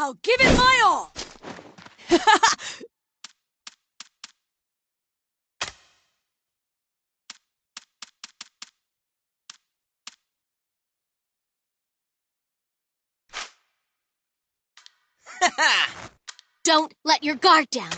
I'll give it my all! Don't let your guard down.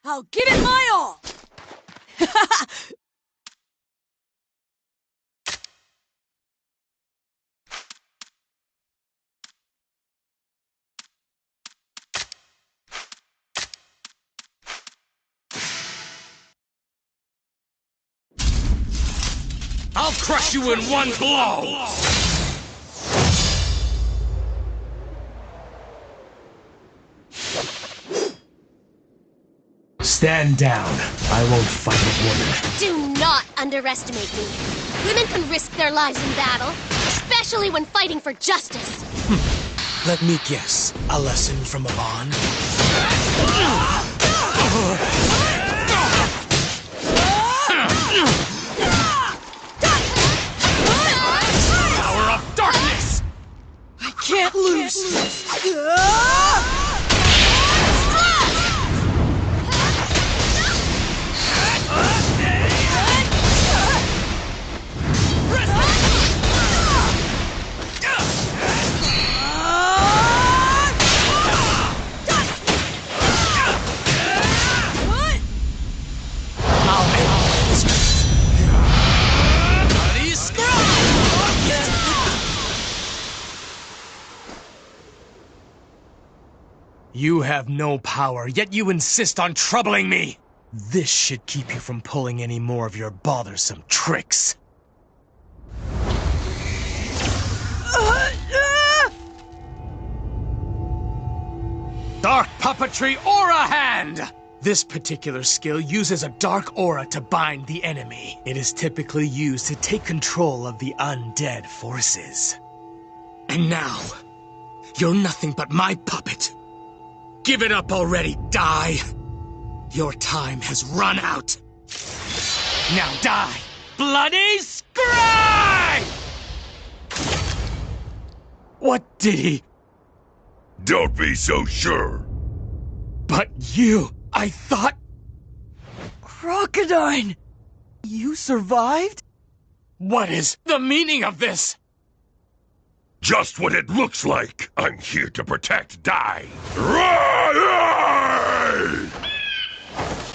I'll give it my all! I'll crush you in one blow! Stand down. I won't fight a woman. Do not underestimate me. Women can risk their lives in battle, especially when fighting for justice. Let me guess. A lesson from Amon? Power of darkness! I can't lose! You have no power, yet you insist on troubling me! This should keep you from pulling any more of your bothersome tricks. Dark Puppetry Aura Hand! This particular skill uses a dark aura to bind the enemy. It is typically used to take control of the undead forces. And now, you're nothing but my puppet. Give it up already, die! Your time has run out. Now die, bloody scribe! What did he? Don't be so sure. But you, I thought... Crocodile! You survived? What is the meaning of this? Just what it looks like. I'm here to protect Dai.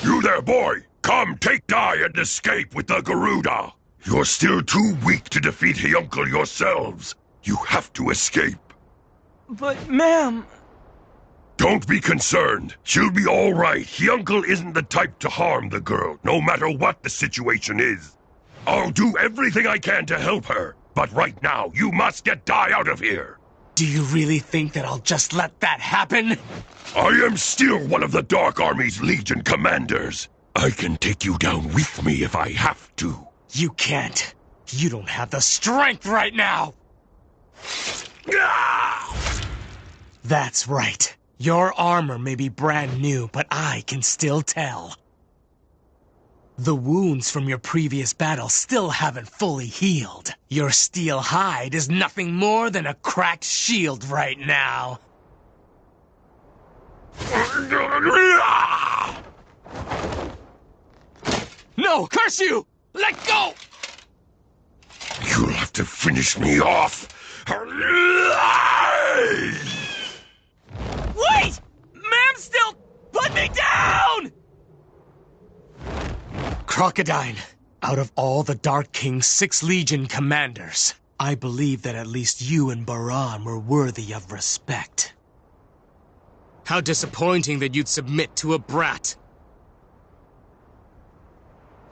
You there, boy! Come take Dai and escape with the Garuda! You're still too weak to defeat Hyuncle yourselves. You have to escape. But, ma'am... Don't be concerned. She'll be all right. Hyuncle isn't the type to harm the girl, no matter what the situation is. I'll do everything I can to help her. But right now, you must get Dai out of here. Do you really think that I'll just let that happen? I am still one of the Dark Army's Legion commanders. I can take you down with me if I have to. You can't. You don't have the strength right now. That's right. Your armor may be brand new, but I can still tell. The wounds from your previous battle still haven't fully healed. Your steel hide is nothing more than a cracked shield right now. No, curse you! Let go! You'll have to finish me off. Wait! Ma'am still... Put me down! Crocodile, out of all the Dark King's 6 Legion commanders, I believe that at least you and Baran were worthy of respect. How disappointing that you'd submit to a brat.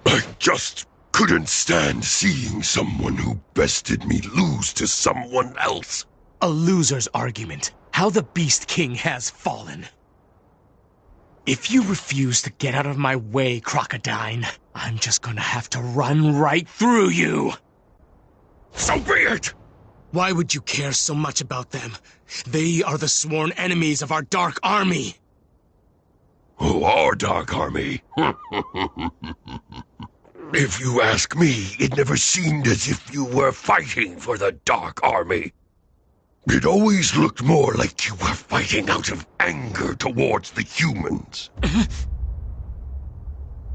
I just couldn't stand seeing someone who bested me lose to someone else. A loser's argument. How the Beast King has fallen. If you refuse to get out of my way, Crocodile, I'm just gonna have to run right through you. So be it! Why would you care so much about them? They are the sworn enemies of our Dark Army. Oh, our Dark Army. If you ask me, it never seemed as if you were fighting for the Dark Army. It always looked more like you were fighting out of anger towards the humans.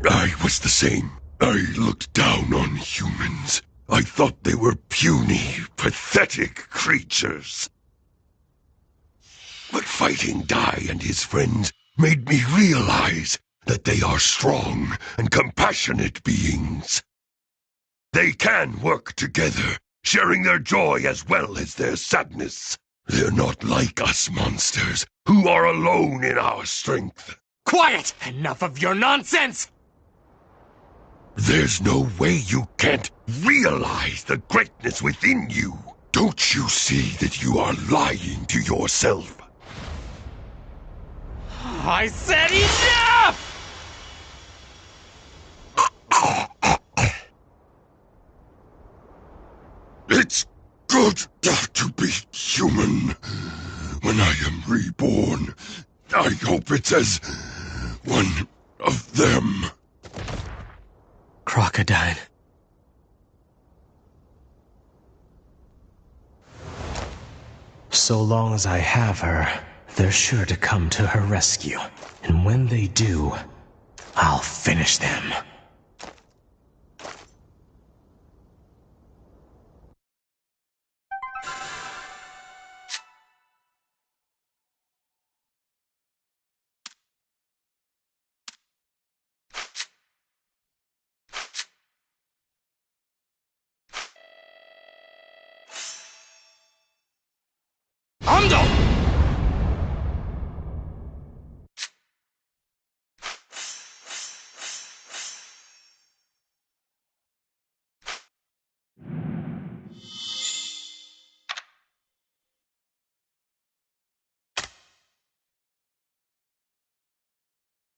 I was the same. I looked down on humans. I thought they were puny, pathetic creatures. But fighting Dai and his friends made me realize that they are strong and compassionate beings. They can work together, sharing their joy as well as their sadness. They're not like us monsters, who are alone in our strength. Quiet! Enough of your nonsense! There's no way you can't realize the greatness within you. Don't you see that you are lying to yourself? I said enough! It's good to be human. When I am reborn, I hope it's as one of them. Crocodile. So long as I have her, they're sure to come to her rescue. And when they do, I'll finish them. Ando!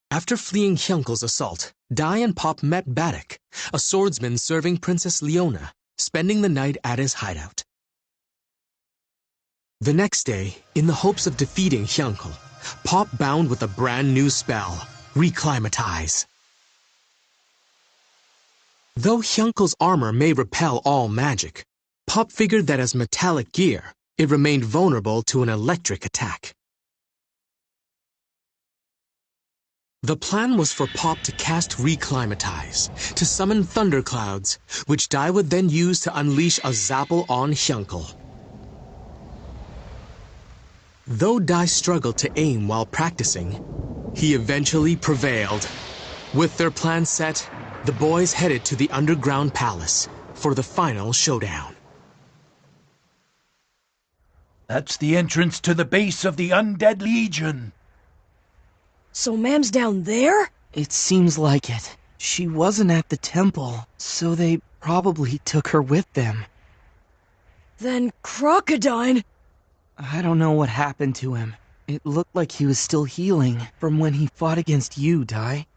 After fleeing Hyunkel's assault, Dai and Pop met Baddock, a swordsman serving Princess Leona, spending the night at his hideout. The next day, in the hopes of defeating Hyunkel, Pop bound with a brand new spell, Reclimatize. Though Hyunkel's armor may repel all magic, Pop figured that as metallic gear, it remained vulnerable to an electric attack. The plan was for Pop to cast Reclimatize, to summon thunderclouds, which Dai would then use to unleash a Zapple on Hyunkel. Though Dai struggled to aim while practicing, he eventually prevailed. With their plan set, the boys headed to the underground palace for the final showdown. That's the entrance to the base of the Undead Legion. So Mam's down there? It seems like it. She wasn't at the temple, so they probably took her with them. Then Crocodile... I don't know what happened to him. It looked like he was still healing from when he fought against you, Dai.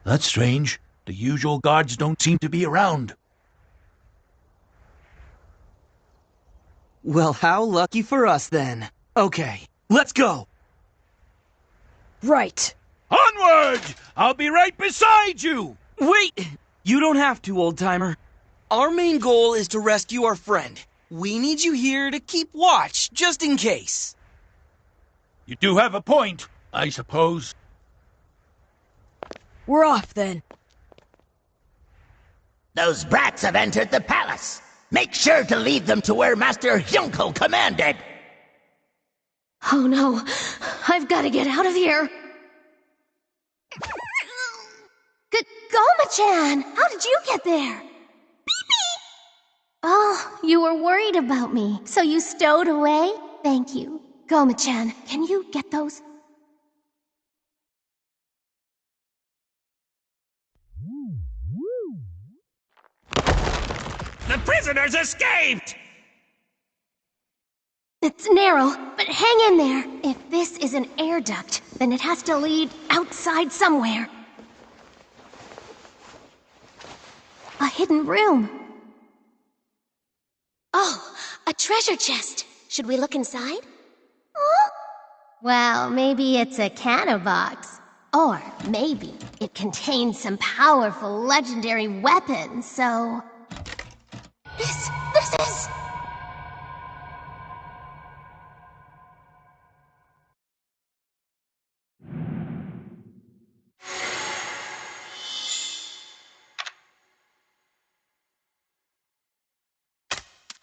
That's strange. The usual guards don't seem to be around. Well, how lucky for us then. Okay, let's go! Right. Onward! I'll be right beside you! Wait! You don't have to, old-timer. Our main goal is to rescue our friend. We need you here to keep watch, just in case. You do have a point, I suppose. We're off then. Those brats have entered the palace. Make sure to lead them to where Master Hyunkel commanded. Oh no, I've got to get out of here. Goma-chan! How did you get there? Oh, you were worried about me, so you stowed away? Thank you. Goma-chan, can you get those? The prisoners escaped! It's narrow, but hang in there. If this is an air duct, then it has to lead outside somewhere. A hidden room. Oh, a treasure chest. Should we look inside? Huh? Well, maybe it's a canna box. Or maybe it contains some powerful legendary weapons, so... This is...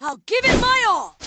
I'll give it my all!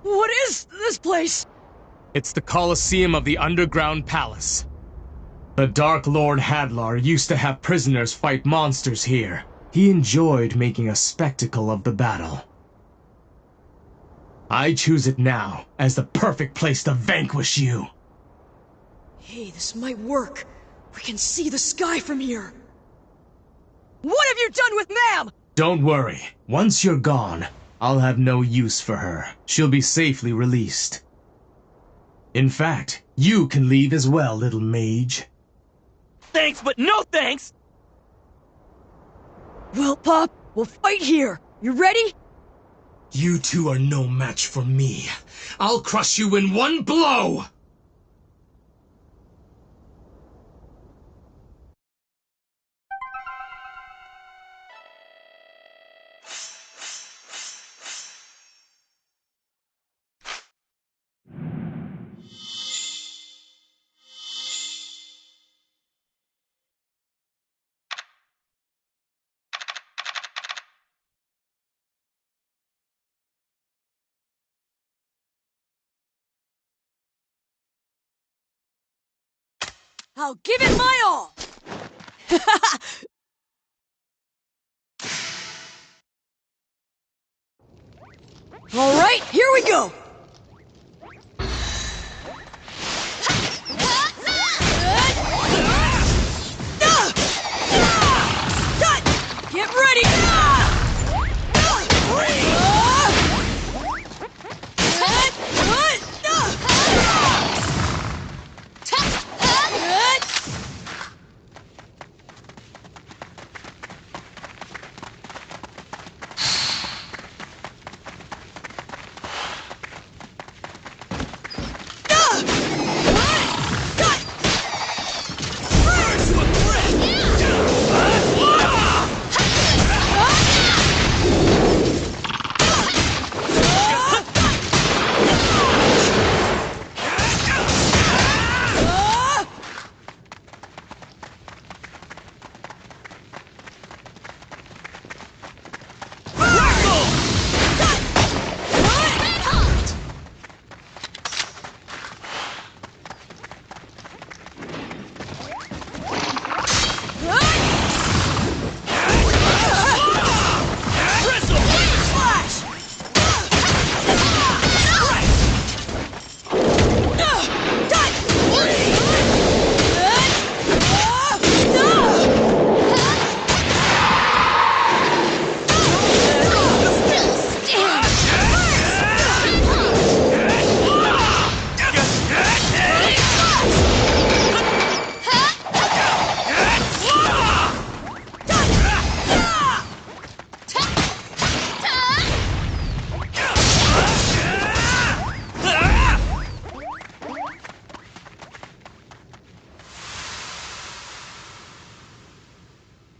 What is this place? It's the Colosseum of the Underground Palace. The Dark Lord Hadlar used to have prisoners fight monsters here. He enjoyed making a spectacle of the battle. I choose it now as the perfect place to vanquish you. Hey, this might work. We can see the sky from here. What have you done with Ma'am? Don't worry. Once you're gone, I'll have no use for her. She'll be safely released. In fact, you can leave as well, little mage. Thanks, but no thanks! Well, Pop, we'll fight here. You ready? You two are no match for me. I'll crush you in one blow! I'll give it my all! Alright, here we go! Get ready!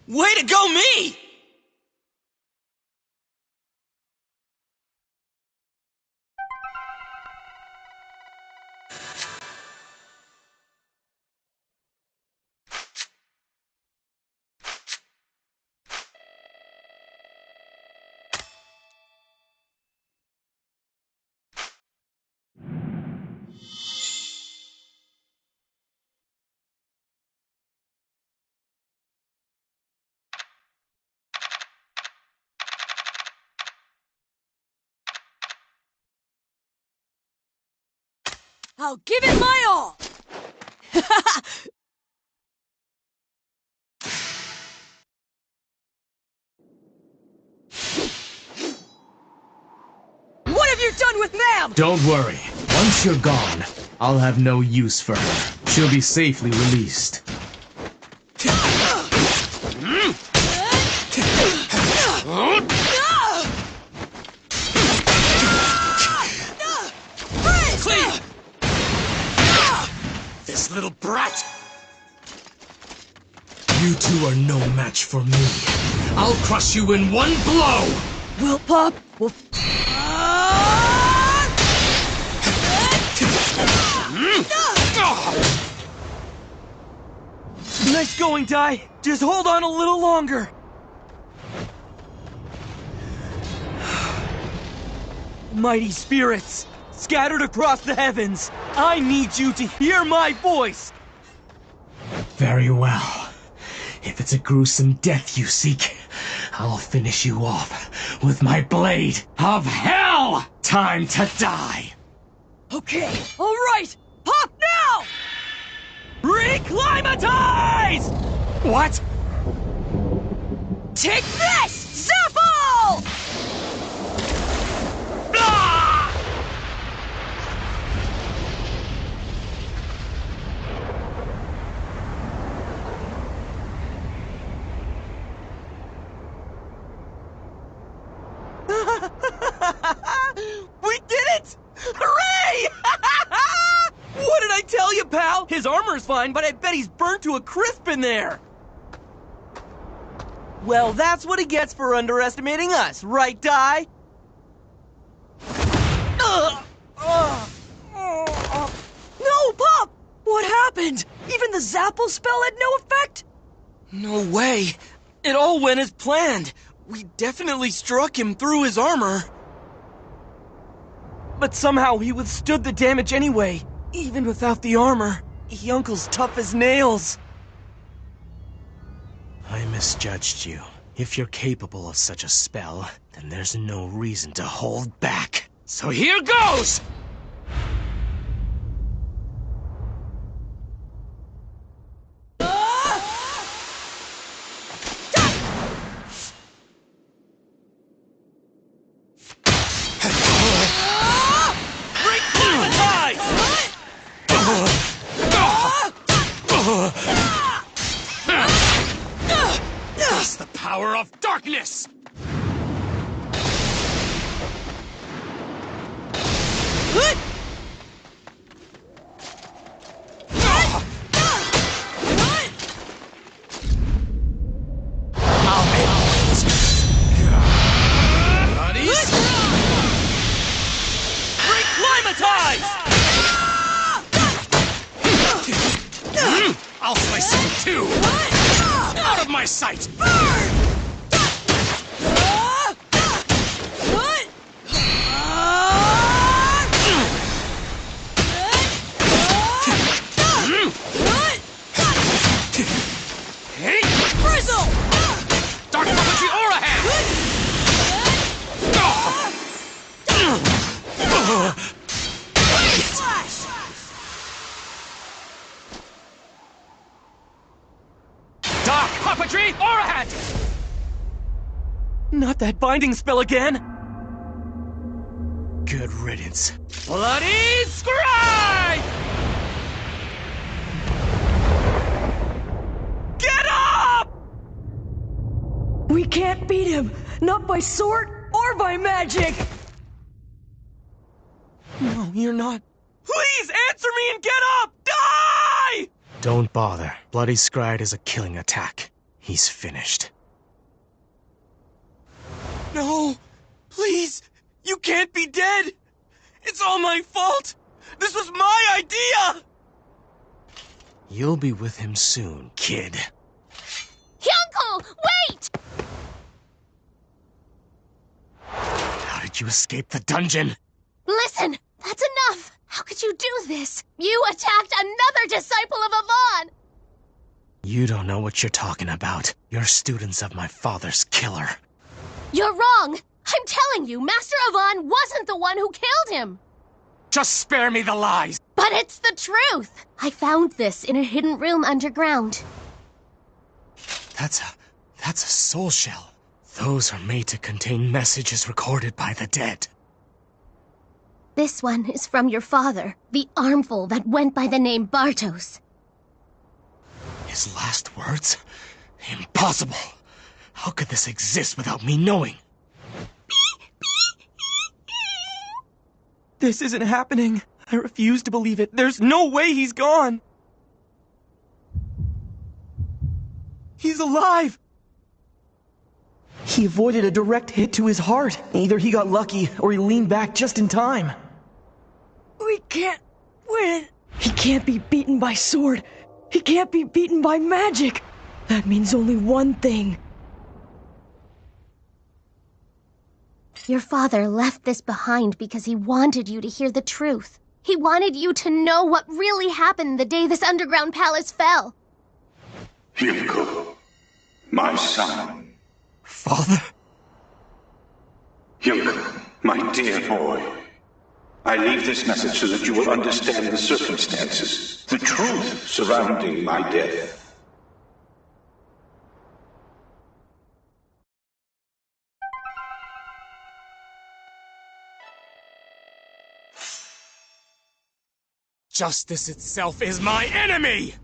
Way to go, me! I'll give it my all! What have you done with Ma'am? Don't worry. Once you're gone, I'll have no use for her. She'll be safely released. This little brat! You two are no match for me. I'll crush you in one blow! Well, Pop, well... Nice going, Ty. Just hold on a little longer. Mighty spirits, scattered across the heavens, I need you to hear my voice! Very well. If it's a gruesome death you seek, I'll finish you off with my blade of hell! Time to die! Okay, alright! Pop now! Reclimatize! What? Take this! Zapple! We did it! Hooray! What did I tell you, pal? His armor's fine, but I bet he's burnt to a crisp in there. Well, that's what he gets for underestimating us, right, Di? No, Pop! What happened? Even the Zapple spell had no effect? No way. It all went as planned. We definitely struck him through his armor. But somehow he withstood the damage anyway, even without the armor. Yunkle's tough as nails. I misjudged you. If you're capable of such a spell, then there's no reason to hold back. So here goes! That's the power of darkness! I'll slice you too! Out of my sight! Bristle! Dark puppetry aura hand! Dark puppetry aura hand! Not that binding spell again! Good riddance. Bloody scribe! Get up! We can't beat him! Not by sword or by magic! No, you're not. Please answer me and get up! Die! Don't bother. Bloody Scryed is a killing attack. He's finished. No! Please! You can't be dead! It's all my fault! This was my idea! You'll be with him soon, kid. Hyunko, wait! How did you escape the dungeon? Listen, that's enough! How could you do this? You attacked another disciple of Avon! You don't know what you're talking about. You're students of my father's killer. You're wrong! I'm telling you, Master Avon wasn't the one who killed him! Just spare me the lies! But it's the truth! I found this in a hidden room underground. That's a soul shell. Those are made to contain messages recorded by the dead. This one is from your father, the armful that went by the name Bartos. His last words? Impossible! How could this exist without me knowing? This isn't happening. I refuse to believe it. There's no way he's gone. He's alive! He avoided a direct hit to his heart. Either he got lucky, or he leaned back just in time. We can't win! He can't be beaten by sword. He can't be beaten by magic. That means only one thing. Your father left this behind because he wanted you to hear the truth. He wanted you to know what really happened the day this underground palace fell. Hyunko, my son. Father? Hyunko, my dear boy. I leave this message so that you will understand the circumstances, the truth surrounding my death. Justice itself is my enemy!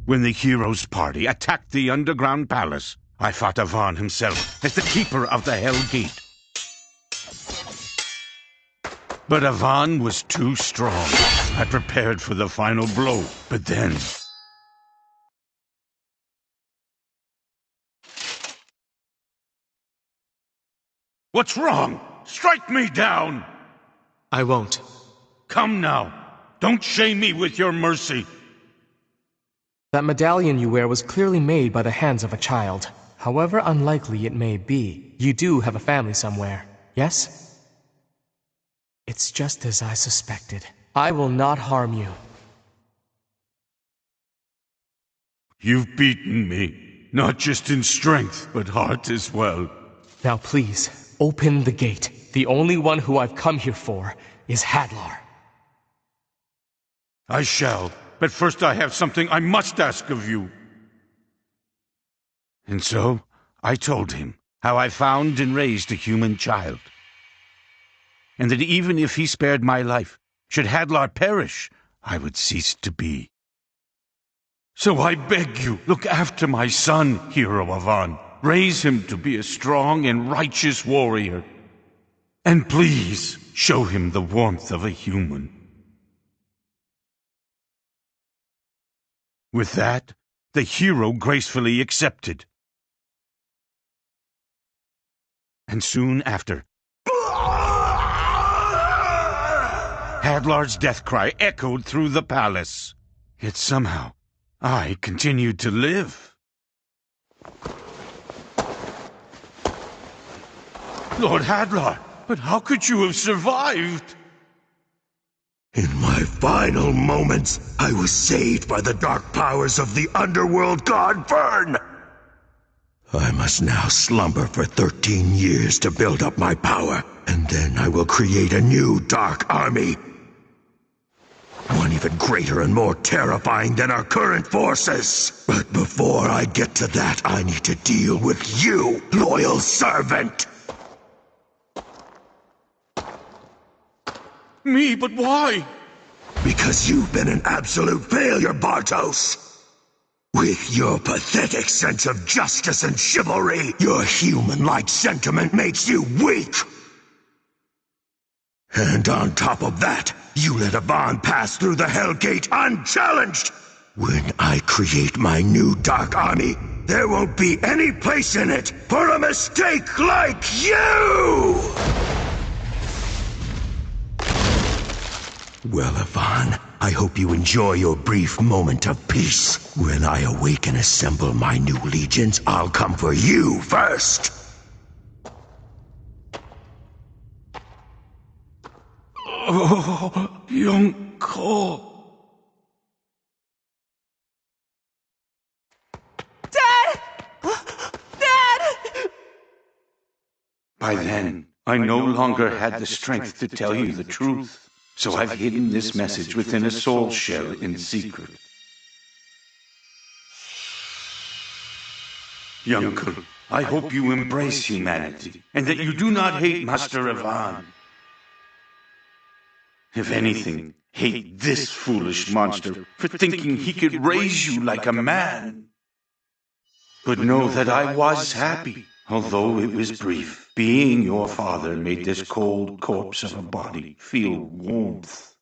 When the hero's party attacked the underground palace, I fought Avan himself as the keeper of the Hell Gate. But Avan was too strong. I prepared for the final blow, but then... What's wrong? Strike me down! I won't. Come now. Don't shame me with your mercy. That medallion you wear was clearly made by the hands of a child. However unlikely it may be, you do have a family somewhere, yes? It's just as I suspected. I will not harm you. You've beaten me, not just in strength, but heart as well. Now please, open the gate. The only one who I've come here for is Hadlar. I shall, but first I have something I must ask of you. And so, I told him how I found and raised a human child. And that even if he spared my life, should Hadlar perish, I would cease to be. So I beg you, look after my son, Hero Avan. Raise him to be a strong and righteous warrior. And please, show him the warmth of a human. With that, the hero gracefully accepted. And soon after, Hadlar's death cry echoed through the palace. Yet somehow, I continued to live. Lord Hadlar, but how could you have survived? In my final moments, I was saved by the dark powers of the underworld god Vern. I must now slumber for 13 years to build up my power, and then I will create a new dark army. One even greater and more terrifying than our current forces. But before I get to that, I need to deal with you, loyal servant. Me, but why? Because you've been an absolute failure, Bartos. With your pathetic sense of justice and chivalry, your human-like sentiment makes you weak. And on top of that, you let Avan pass through the Hell Gate unchallenged. When I create my new Dark Army, there won't be any place in it for a mistake like you! Well, Avan, I hope you enjoy your brief moment of peace. When I awake and assemble my new legions, I'll come for you first. Oh, Yonko. Dad! Dad! By then, I no longer had the strength to tell you the truth. So I've hidden this message within a soul shell in secret. Yonko, I hope you embrace humanity, and that you do not hate Master Avan. If anything, hate this foolish monster for thinking he could raise you like a man. But know that I was happy, although it was brief. Being your father made this cold corpse of a body feel warmth.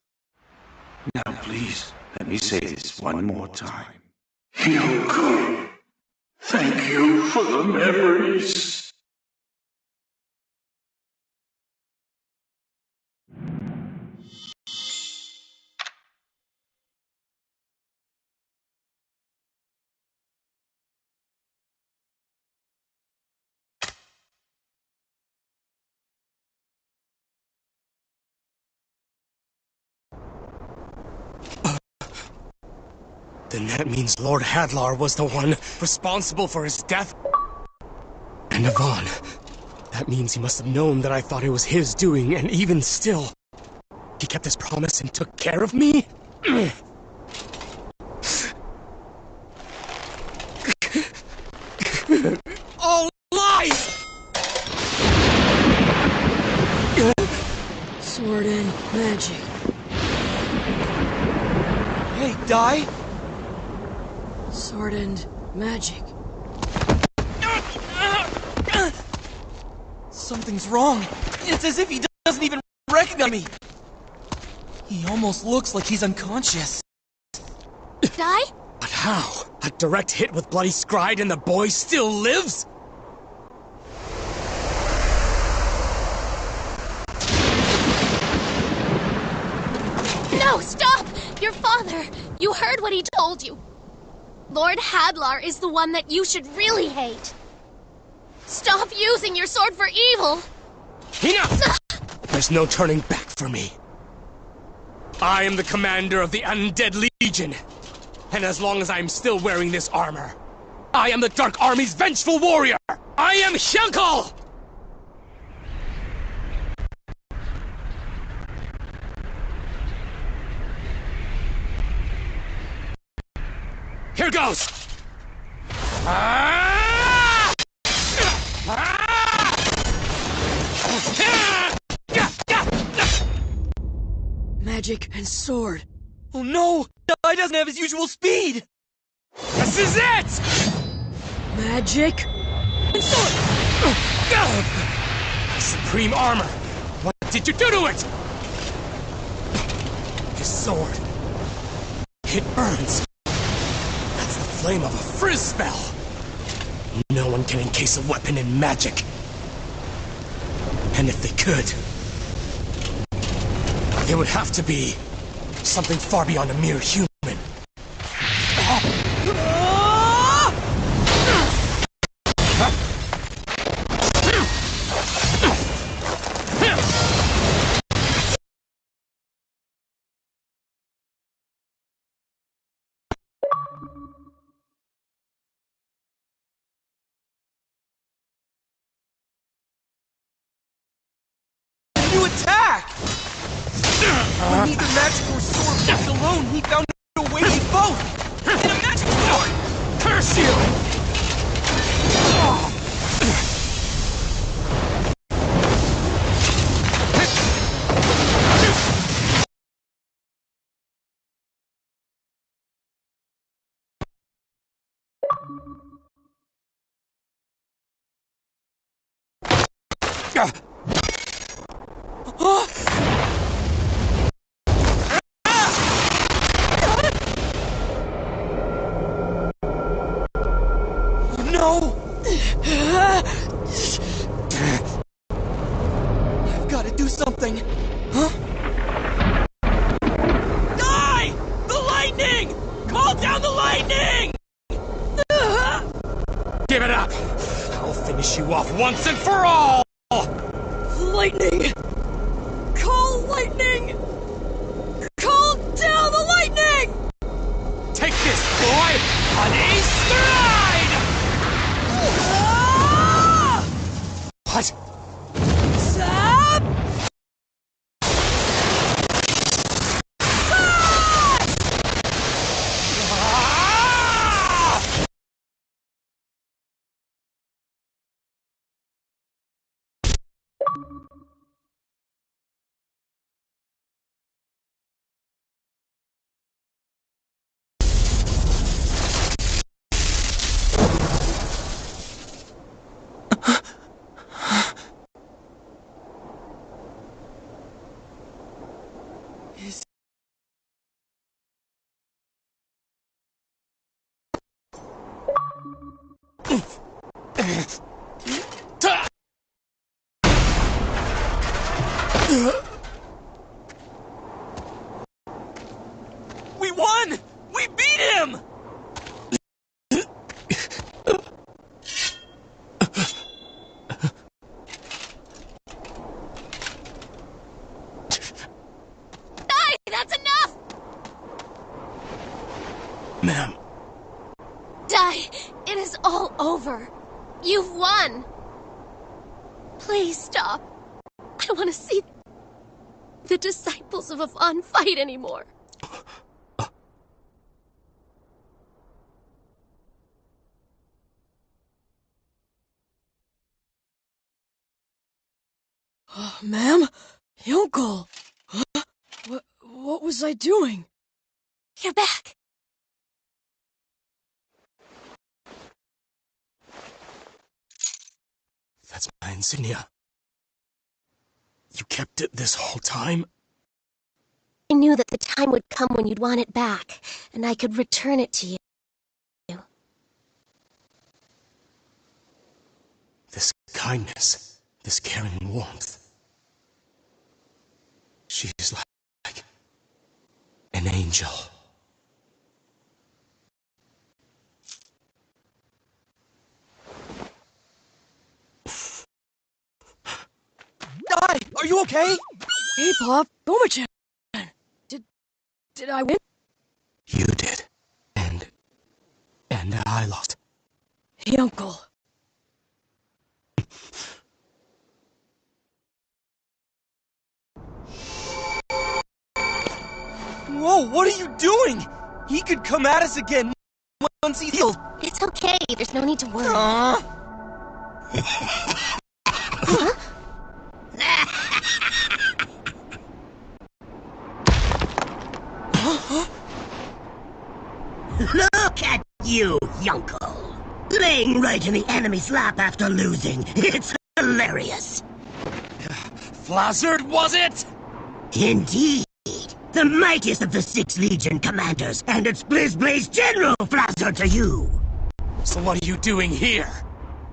Now please, let me say this one more time. Yoko, thank you for the memories. Then that means Lord Hadlar was the one responsible for his death? And Avan. That means he must have known that I thought it was his doing, and even still, he kept his promise and took care of me? All lies! Sword and magic. Hey, Dai! Sword and magic. Something's wrong. It's as if he doesn't even recognize me. He almost looks like he's unconscious. Die? But how? A direct hit with Bloody Scride and the boy still lives? No, stop! Your father! You heard what he told you. Lord Hadlar is the one that you should really hate. Stop using your sword for evil! Enough! There's no turning back for me. I am the commander of the Undead Legion. And as long as I am still wearing this armor, I am the Dark Army's vengeful warrior! I am Hyunkel! Here goes! Magic and sword. Oh no! Dai doesn't have his usual speed! This is it! Magic and sword! Supreme armor! What did you do to it? His sword. It burns. That's the flame of a frizz spell. No one can encase a weapon in magic. And if they could, it would have to be something far beyond a mere human. You attack! When neither magic or sword left alone, he found a way to both! In a magic sword! Curse you! No! I've got to do something. Huh? Die! The lightning! Call down the lightning! Give it up! I'll finish you off once and for all! Lightning! Call lightning! Call down the lightning! Take this, boy! On a stride! What? Zap! We won! We beat him! Die! That's enough! Ma'am. Die! It is all over. You've won! Please stop. I don't want to see the disciples of Avon fight anymore. Ma'am? Hyunkel! Huh? What was I doing? You're back. That's my insignia. You kept it this whole time? I knew that the time would come when you'd want it back, and I could return it to you. This kindness, this caring warmth. She's like an angel. Hi, are you okay? Hey, Pop, Goma-chan. Did I win? You did. And I lost. Hey, Uncle. Whoa, what are you doing? He could come at us again once he's healed. It's okay, there's no need to worry. Look at you, Yunkel. Laying right in the enemy's lap after losing. It's hilarious. Flazzard, was it? Indeed. The mightiest of the 6 Legion commanders, and it's Blaze General Flazzard to you. So what are you doing here?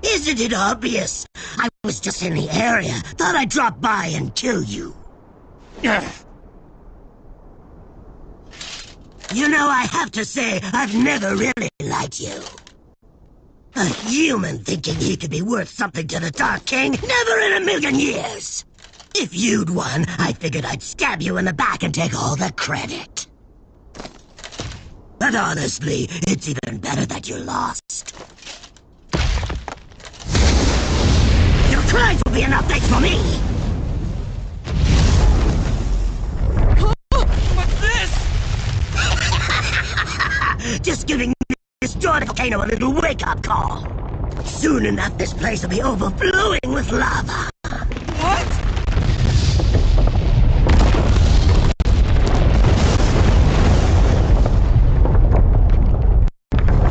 Isn't it obvious? I was just in the area. Thought I'd drop by and kill you. You know, I have to say, I've never really liked you. A human thinking he could be worth something to the Dark King? Never in a million years! If you'd won, I figured I'd stab you in the back and take all the credit. But honestly, it's even better that you lost. Your crimes will be enough thanks for me! What's this? Just giving this Jordan volcano a little wake-up call. Soon enough, this place will be overflowing with lava. What?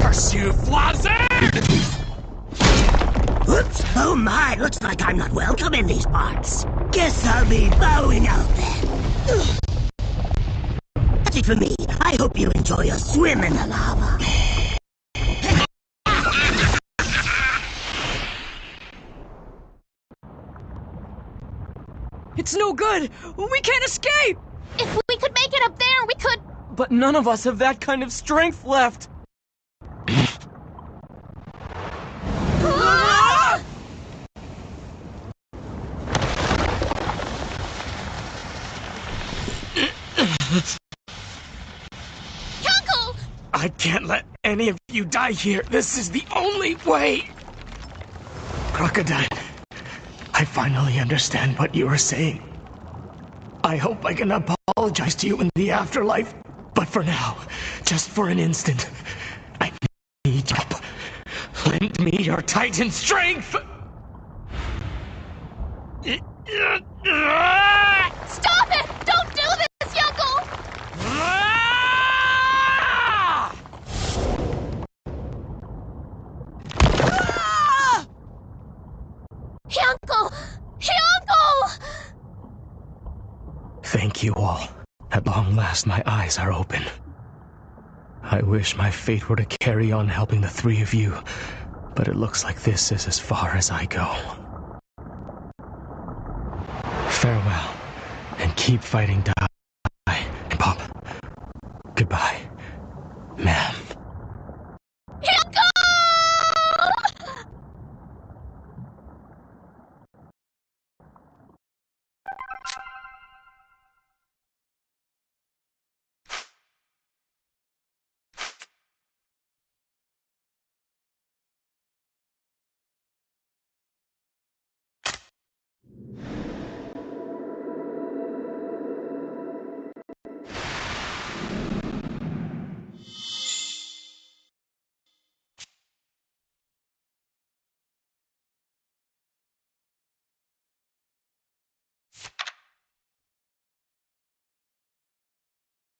Pursue Flazzard! Oops! Oh my, looks like I'm not welcome in these parts. Guess I'll be bowing out then. That's it for me. I hope you enjoy your swim in the lava. It's no good! We can't escape! If we could make it up there, we could... But none of us have that kind of strength left. Uncle! I can't let any of you die here. This is the only way. Crocodile, I finally understand what you were saying. I hope I can apologize to you in the afterlife, but for now, just for an instant, I need help. Lend me your Titan strength! Stop it! Don't do this, Uncle! Uncle! Uncle! Thank you all. At long last, my eyes are open. I wish my fate were to carry on helping the 3 of you, but it looks like this is as far as I go. Farewell, and keep fighting, Die and Pop. Goodbye, ma'am.